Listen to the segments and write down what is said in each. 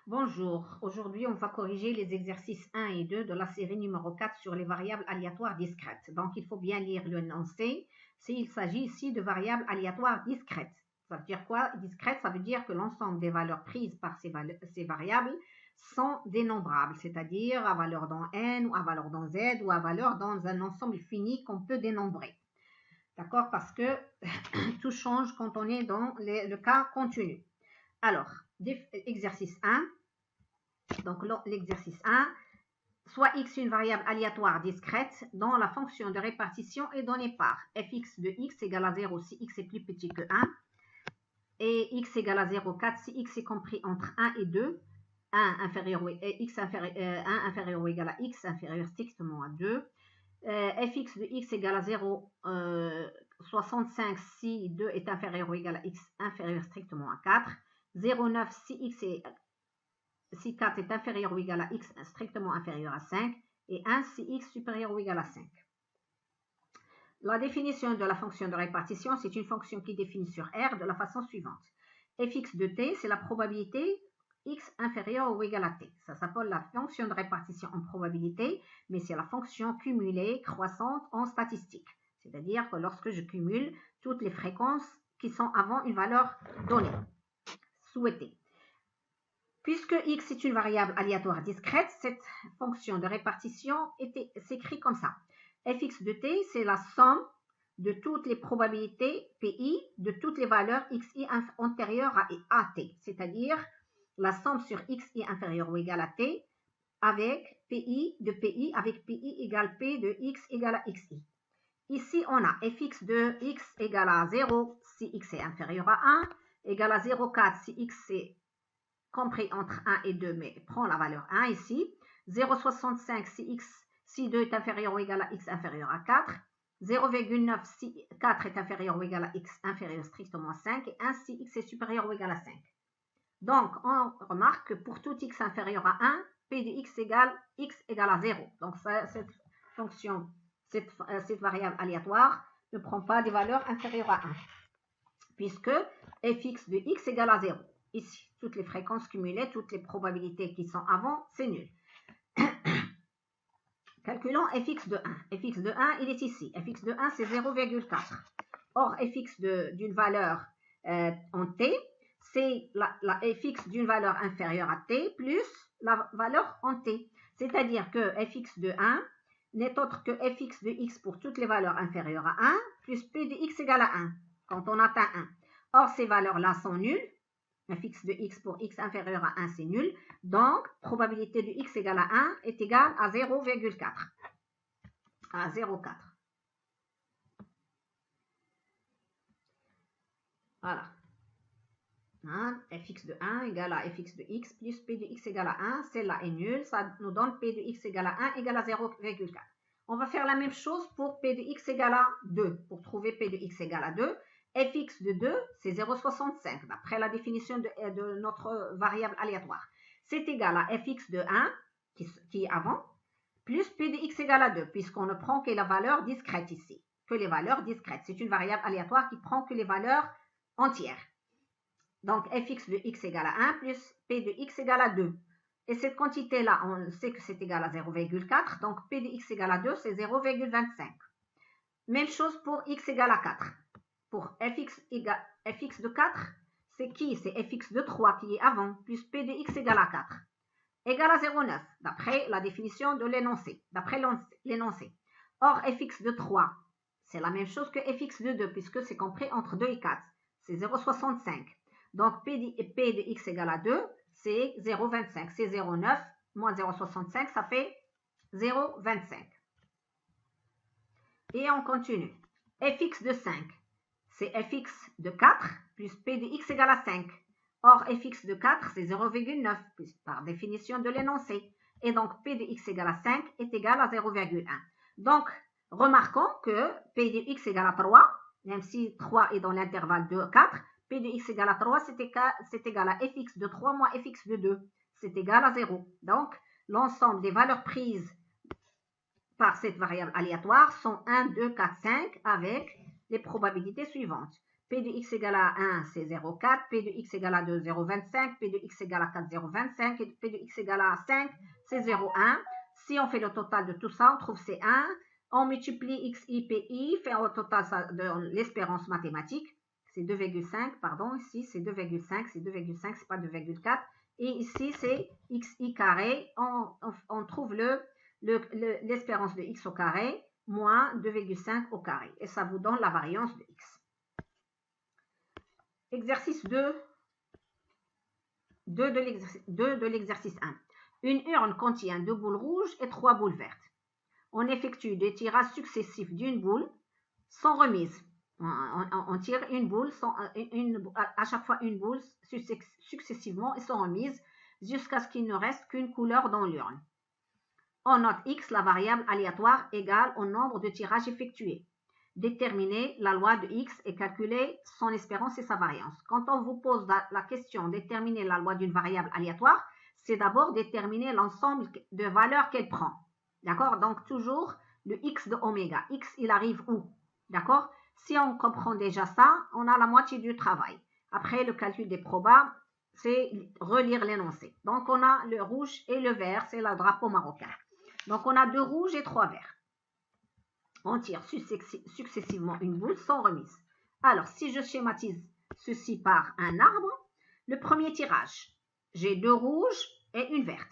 Bonjour, aujourd'hui on va corriger les exercices 1 et 2 de la série numéro 4 sur les variables aléatoires discrètes. Donc il faut bien lire l'énoncé s'il s'agit ici de variables aléatoires discrètes. Ça veut dire quoi? Discrète, ça veut dire que l'ensemble des valeurs prises par ces variables sont dénombrables, c'est-à-dire à valeur dans n ou à valeur dans z ou à valeur dans un ensemble fini qu'on peut dénombrer. D'accord? Parce que tout change quand on est dans le cas continu. Alors, exercice 1. Donc, l'exercice 1, soit x une variable aléatoire discrète dont la fonction de répartition est donnée par fx de x égale à 0 si x est plus petit que 1 et x égale à 0,4 si x est compris entre 1 et 2, 1 inférieur ou égal à x inférieur strictement à 2, fx de x égale à 0,65 si 2 est inférieur ou égal à x inférieur strictement à 4, 0,9 si 4 est inférieur ou égal à x strictement inférieur à 5 et 1 si x supérieur ou égal à 5. La définition de la fonction de répartition, c'est une fonction qui définit sur R de la façon suivante. fx de t, c'est la probabilité x inférieur ou égal à t. Ça s'appelle la fonction de répartition en probabilité, mais c'est la fonction cumulée croissante en statistique. C'est-à-dire que lorsque je cumule toutes les fréquences qui sont avant une valeur donnée, souhaitée. Puisque x est une variable aléatoire discrète, cette fonction de répartition s'écrit comme ça. fx de t, c'est la somme de toutes les probabilités pi de toutes les valeurs xi antérieures à t, c'est-à-dire la somme sur xi inférieur ou égal à t avec pi de pi avec pi égale p de x égale à xi. Ici, on a fx de x égale à 0 si x est inférieur à 1, égale à 0,4 si x est compris entre 1 et 2, mais prend la valeur 1 ici, 0,65 si 2 est inférieur ou égal à x inférieur à 4, 0,9 si 4 est inférieur ou égal à x inférieur strictement à 5, et 1 si x est supérieur ou égal à 5. Donc, on remarque que pour tout x inférieur à 1, p de x égale à 0. Donc, cette fonction, cette variable aléatoire ne prend pas des valeurs inférieures à 1, puisque fx de x égale à 0. Ici, toutes les fréquences cumulées, toutes les probabilités qui sont avant, c'est nul. Calculons fx de 1. fx de 1, il est ici. fx de 1, c'est 0,4. Or, fx d'une valeur en t, c'est la fx d'une valeur inférieure à t plus la valeur en t. C'est-à-dire que fx de 1 n'est autre que fx de x pour toutes les valeurs inférieures à 1 plus p de x égale à 1 quand on atteint 1. Or, ces valeurs-là sont nulles. Fx de x pour x inférieur à 1, c'est nul. Donc, probabilité de x égale à 1 est égale à 0,4. À 0,4. Voilà. Fx de 1 égale à fx de x plus p de x égale à 1. Celle-là est nulle. Ça nous donne p de x égale à 1 égale à 0,4. On va faire la même chose pour p de x égale à 2. Pour trouver p de x égale à 2. Fx de 2, c'est 0,65, d'après la définition de notre variable aléatoire. C'est égal à fx de 1, qui est avant, plus p de x égale à 2, puisqu'on ne prend que la valeur discrète ici, que les valeurs discrètes. C'est une variable aléatoire qui prend que les valeurs entières. Donc, fx de x égale à 1 plus p de x égale à 2. Et cette quantité-là, on sait que c'est égal à 0,4, donc p de x égale à 2, c'est 0,25. Même chose pour x égale à 4. Pour fx de 4, c'est qui? C'est fx de 3 qui est avant, plus p de x égale à 4, égale à 0,9, d'après la définition de l'énoncé, d'après l'énoncé. Or, fx de 3, c'est la même chose que fx de 2, puisque c'est compris entre 2 et 4, c'est 0,65. Donc, p de x égale à 2, c'est 0,25, c'est 0,9, moins 0,65, ça fait 0,25. Et on continue. Fx de 5. C'est fx de 4 plus p de x égale à 5. Or, fx de 4, c'est 0,9, par définition de l'énoncé. Et donc, p de x égale à 5 est égal à 0,1. Donc, remarquons que p de x égale à 3, même si 3 est dans l'intervalle de 4, p de x égale à 3, c'est égal à fx de 3 moins fx de 2. C'est égal à 0. Donc, l'ensemble des valeurs prises par cette variable aléatoire sont 1, 2, 4, 5 avec les probabilités suivantes. P de x égale à 1, c'est 0,4. P de x égale à 2, 0,25. P de x égale à 4, 0,25. Et P de x égale à 5, c'est 0,1. Si on fait le total de tout ça, on trouve c'est 1. On multiplie xi, pi, fait au total ça donne l'espérance mathématique. C'est 2,5, pardon. Ici, c'est 2,5. C'est 2,5, c'est pas 2,4. Et ici, c'est xi carré. On trouve l'espérance de x au carré moins 2,5 au carré. Et ça vous donne la variance de x. Exercice 2 de l'exercice 1. Une urne contient 2 boules rouges et 3 boules vertes. On effectue des tirages successifs d'une boule sans remise. On tire une boule, à chaque fois une boule successivement et sans remise jusqu'à ce qu'il ne reste qu'une couleur dans l'urne. On note x, la variable aléatoire égale au nombre de tirages effectués. Déterminer la loi de x et calculer son espérance et sa variance. Quand on vous pose la question déterminer la loi d'une variable aléatoire, c'est d'abord déterminer l'ensemble de valeurs qu'elle prend. D'accord? Donc toujours le x de oméga. X, il arrive où? D'accord? Si on comprend déjà ça, on a la moitié du travail. Après, le calcul des probas, c'est relire l'énoncé. Donc on a le rouge et le vert, c'est le drapeau marocain. Donc on a 2 rouges et 3 verts. On tire successivement une boule sans remise. Alors, si je schématise ceci par un arbre, le premier tirage, j'ai 2 rouges et une verte.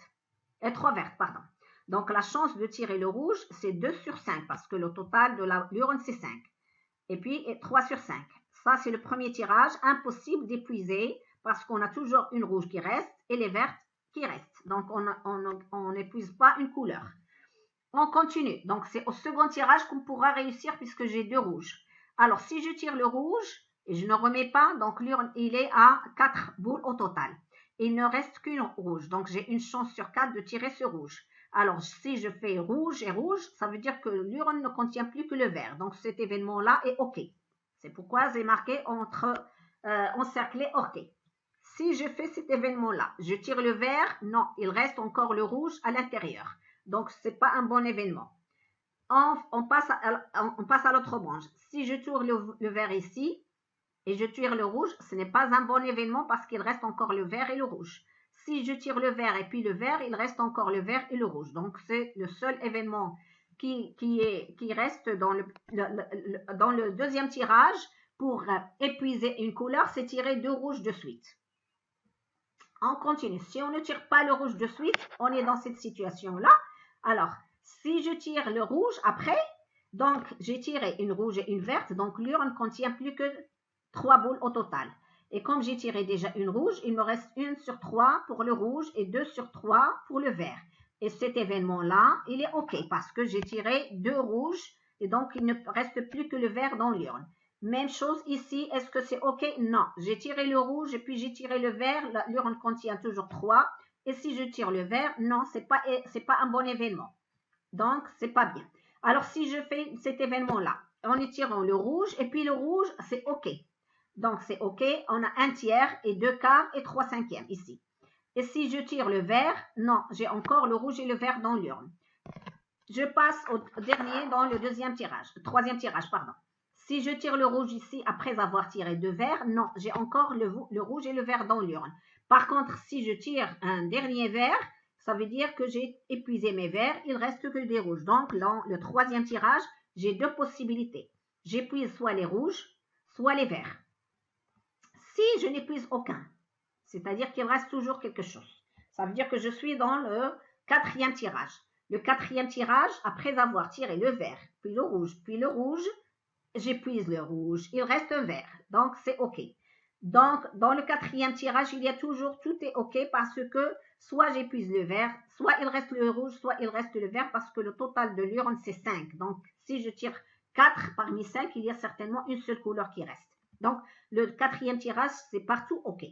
Et 3 vertes, pardon. Donc, la chance de tirer le rouge, c'est 2 sur 5 parce que le total de l'urne, c'est 5. Et puis, 3 sur 5. Ça, c'est le premier tirage. Impossible d'épuiser parce qu'on a toujours une rouge qui reste et les vertes qui restent. Donc, on n'épuise pas une couleur. On continue. Donc, c'est au second tirage qu'on pourra réussir puisque j'ai 2 rouges. Alors, si je tire le rouge et je ne remets pas, donc l'urne, il est à 4 boules au total. Il ne reste qu'une rouge. Donc, j'ai une chance sur 4 de tirer ce rouge. Alors, si je fais rouge et rouge, ça veut dire que l'urne ne contient plus que le vert. Donc, cet événement-là est OK. C'est pourquoi j'ai marqué encerclé OK. Si je fais cet événement-là, je tire le vert, non, il reste encore le rouge à l'intérieur. Donc, ce n'est pas un bon événement. On passe à l'autre branche. Si je tire le vert ici et je tire le rouge, ce n'est pas un bon événement parce qu'il reste encore le vert et le rouge. Si je tire le vert et puis le vert, il reste encore le vert et le rouge. Donc, c'est le seul événement qui reste dans le deuxième tirage pour épuiser une couleur, c'est tirer 2 rouges de suite. On continue. Si on ne tire pas le rouge de suite, on est dans cette situation-là. Alors, si je tire le rouge après, donc j'ai tiré une rouge et une verte, donc l'urne ne contient plus que 3 boules au total. Et comme j'ai tiré déjà une rouge, il me reste 1 sur 3 pour le rouge et 2 sur 3 pour le vert. Et cet événement-là, il est OK parce que j'ai tiré 2 rouges et donc il ne reste plus que le vert dans l'urne. Même chose ici, est-ce que c'est OK? Non, j'ai tiré le rouge et puis j'ai tiré le vert, l'urne contient toujours 3. Et si je tire le vert, non, c'est pas un bon événement. Donc, c'est pas bien. Alors, si je fais cet événement-là, en tirant le rouge, et puis le rouge, c'est OK. Donc, c'est OK, on a 1 tiers et 2 quarts et 3 cinquièmes ici. Et si je tire le vert, non, j'ai encore le rouge et le vert dans l'urne. Je passe au dernier dans le troisième tirage, pardon. Si je tire le rouge ici après avoir tiré 2 verts, non, j'ai encore le rouge et le vert dans l'urne. Par contre, si je tire un dernier vert, ça veut dire que j'ai épuisé mes verts, il ne reste que des rouges. Donc, dans le troisième tirage, j'ai 2 possibilités. J'épuise soit les rouges, soit les verts. Si je n'épuise aucun, c'est-à-dire qu'il reste toujours quelque chose, ça veut dire que je suis dans le 4e tirage. Le 4e tirage, après avoir tiré le vert, puis le rouge, j'épuise le rouge, il reste un vert, donc c'est OK. Donc, dans le 4e tirage, il y a toujours, tout est OK parce que soit j'épuise le vert, soit il reste le rouge, soit il reste le vert parce que le total de l'urne, c'est 5. Donc, si je tire 4 parmi 5, il y a certainement une seule couleur qui reste. Donc, le 4e tirage, c'est partout OK.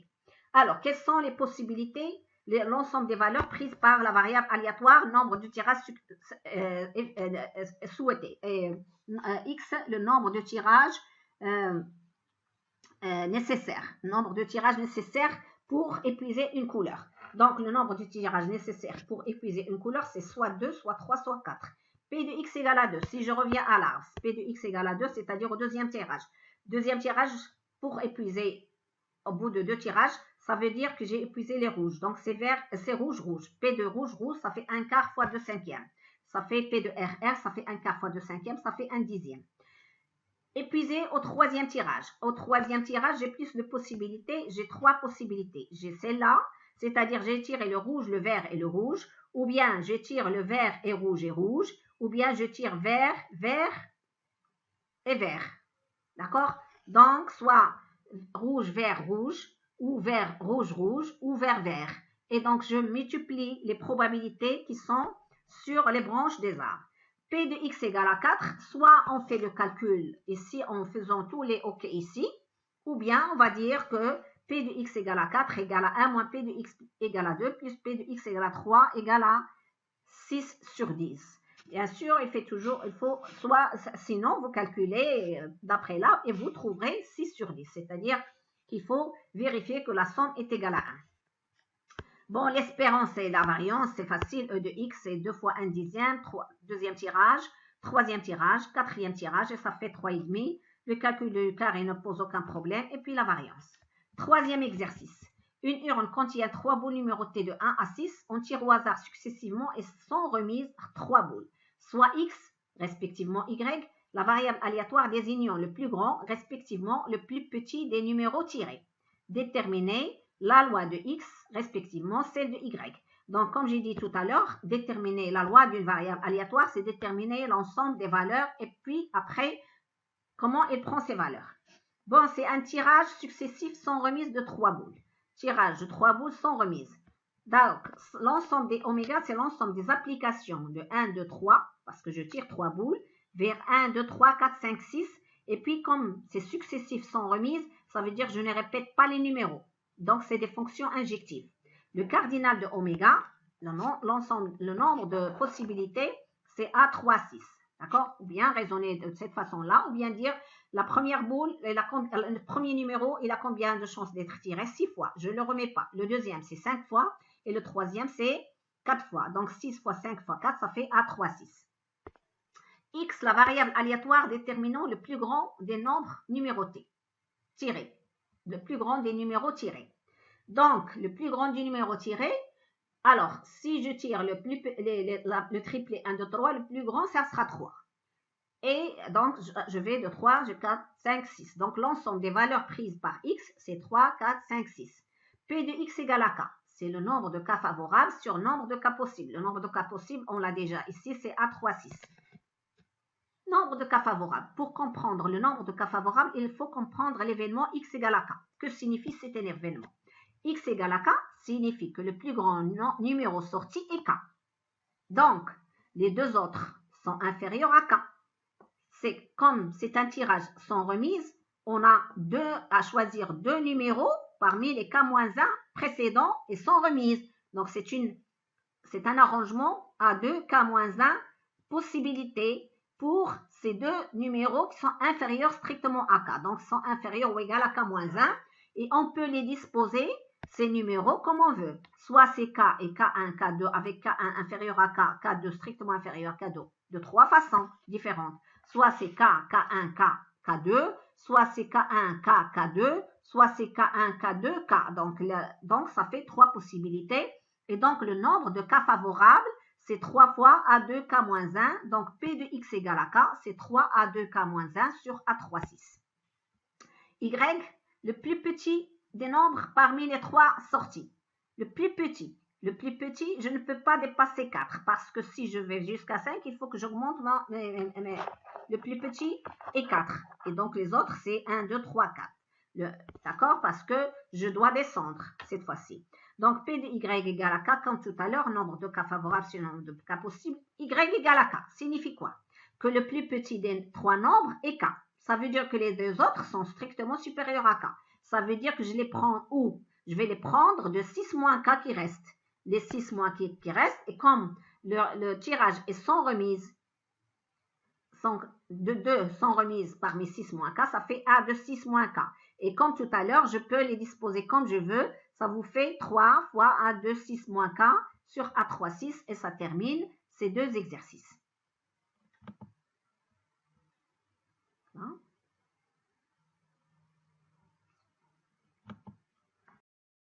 Alors, quelles sont les possibilités? L'ensemble des valeurs prises par la variable aléatoire, nombre de tirages souhaités. X, le nombre de tirages nombre de tirages nécessaires pour épuiser une couleur. Donc, le nombre de tirages nécessaires pour épuiser une couleur, c'est soit 2, soit 3, soit 4. P de x égale à 2. Si je reviens à l'arbre, P de x égale à 2, c'est-à-dire au deuxième tirage. Deuxième tirage, pour épuiser au bout de 2 tirages, ça veut dire que j'ai épuisé les rouges. Donc, c'est vert, c'est rouge, rouge. P de rouge, rouge, ça fait 1/4 fois 2 cinquièmes. Ça fait P de RR, ça fait 1/4 fois 2 cinquièmes, ça fait 1/10. Épuisé au 3e tirage. Au 3e tirage, j'ai plus de possibilités. J'ai 3 possibilités. J'ai celle-là, c'est-à-dire j'ai tiré le rouge, le vert et le rouge. Ou bien je tire le vert et rouge. Ou bien je tire vert, vert et vert. D'accord? Donc, soit rouge, vert, rouge, ou vert, rouge, rouge, ou vert, vert. Et donc, je multiplie les probabilités qui sont sur les branches des arbres. P de x égale à 4, soit on fait le calcul ici en faisant tous les OK ici, ou bien on va dire que P de x égale à 4 égale à 1 moins P de x égale à 2 plus P de x égale à 3 égale à 6 sur 10. Bien sûr, il faut soit, sinon vous calculez d'après là et vous trouverez 6 sur 10, c'est-à-dire qu'il faut vérifier que la somme est égale à 1. Bon, l'espérance et la variance, c'est facile. E de x, c'est 2 fois 1/10, deuxième tirage, troisième tirage, quatrième tirage, et ça fait 3,5. Le calcul du carré ne pose aucun problème. Et puis la variance. Troisième exercice. Une urne contient 3 boules numérotées de 1 à 6. On tire au hasard successivement et sont remises 3 boules, soit x, respectivement y, la variable aléatoire désignant le plus grand, respectivement le plus petit des numéros tirés. Déterminer la loi de x, respectivement celle de y. Donc, comme j'ai dit tout à l'heure, déterminer la loi d'une variable aléatoire, c'est déterminer l'ensemble des valeurs et puis après, comment elle prend ces valeurs. Bon, c'est un tirage successif sans remise de 3 boules. Tirage de 3 boules sans remise. Donc, l'ensemble des oméga, c'est l'ensemble des applications de 1, 2, 3, parce que je tire 3 boules, vers 1, 2, 3, 4, 5, 6. Et puis, comme c'est successif sans remise, ça veut dire que je ne répète pas les numéros. Donc, c'est des fonctions injectives. Le cardinal de oméga, le nombre de possibilités, c'est A3, 6. D'accord? Ou bien raisonner de cette façon-là, ou bien dire la première boule, le premier numéro, il a combien de chances d'être tiré? 6 fois. Je ne le remets pas. Le deuxième, c'est 5 fois. Et le troisième, c'est 4 fois. Donc, 6 fois 5 fois 4, ça fait A3, 6. X, la variable aléatoire déterminant le plus grand des nombres numérotés. Tirés. Le plus grand des numéros tirés. Donc, le plus grand du numéro tiré, alors, si je tire le triplet 1, 2, 3, le plus grand, ça sera 3. Et donc, je vais de 3, je 4, 5, 6. Donc, l'ensemble des valeurs prises par x, c'est 3, 4, 5, 6. P de x égale à k. C'est le nombre de cas favorables sur le nombre de cas possibles. Le nombre de cas possibles, on l'a déjà ici, c'est A3, 6. Nombre de cas favorables. Pour comprendre le nombre de cas favorables, il faut comprendre l'événement x égale à k. Que signifie cet événement? X égale à k signifie que le plus grand numéro sorti est k. Donc, les deux autres sont inférieurs à k. C'est comme c'est un tirage sans remise, on a à choisir 2 numéros parmi les k-1 précédents et sans remise. Donc, c'est un arrangement à 2 k-1 possibilités pour ces 2 numéros qui sont inférieurs strictement à k. Donc, sont inférieurs ou égal à k-1 et on peut les disposer ces numéros comme on veut. Soit c'est K et K1, K2 avec K1 inférieur à K, K2 strictement inférieur à K2 de 3 façons différentes. Soit c'est K, K1, K, K2, soit c'est K1, K, K2, soit c'est K1, K2, K. Donc, ça fait 3 possibilités. Et donc, le nombre de cas favorables, c'est 3 fois A2, K-1. Donc, P de x égale à K, c'est 3 A2, K-1 sur A3, 6. Y, le plus petit des nombres parmi les 3 sortis. Le plus petit, je ne peux pas dépasser 4 parce que si je vais jusqu'à 5, il faut que j'augmente le plus petit est 4. Et donc, les autres, c'est 1, 2, 3, 4. D'accord? Parce que je dois descendre cette fois-ci. Donc, P de Y égale à K, comme tout à l'heure, nombre de cas favorables sur le nombre de cas possibles. Y égale à K signifie quoi? Que le plus petit des 3 nombres est K. Ça veut dire que les deux autres sont strictement supérieurs à K. Ça veut dire que je les prends où? Je vais les prendre de 6 moins K qui restent. Les 6 moins qui restent, et comme le tirage est sans remise, de 2 sans remise parmi 6 moins K, ça fait A de 6 moins K. Et comme tout à l'heure, je peux les disposer comme je veux. Ça vous fait 3 fois A de 6 moins K sur A3, 6 et ça termine ces 2 exercices. Hein?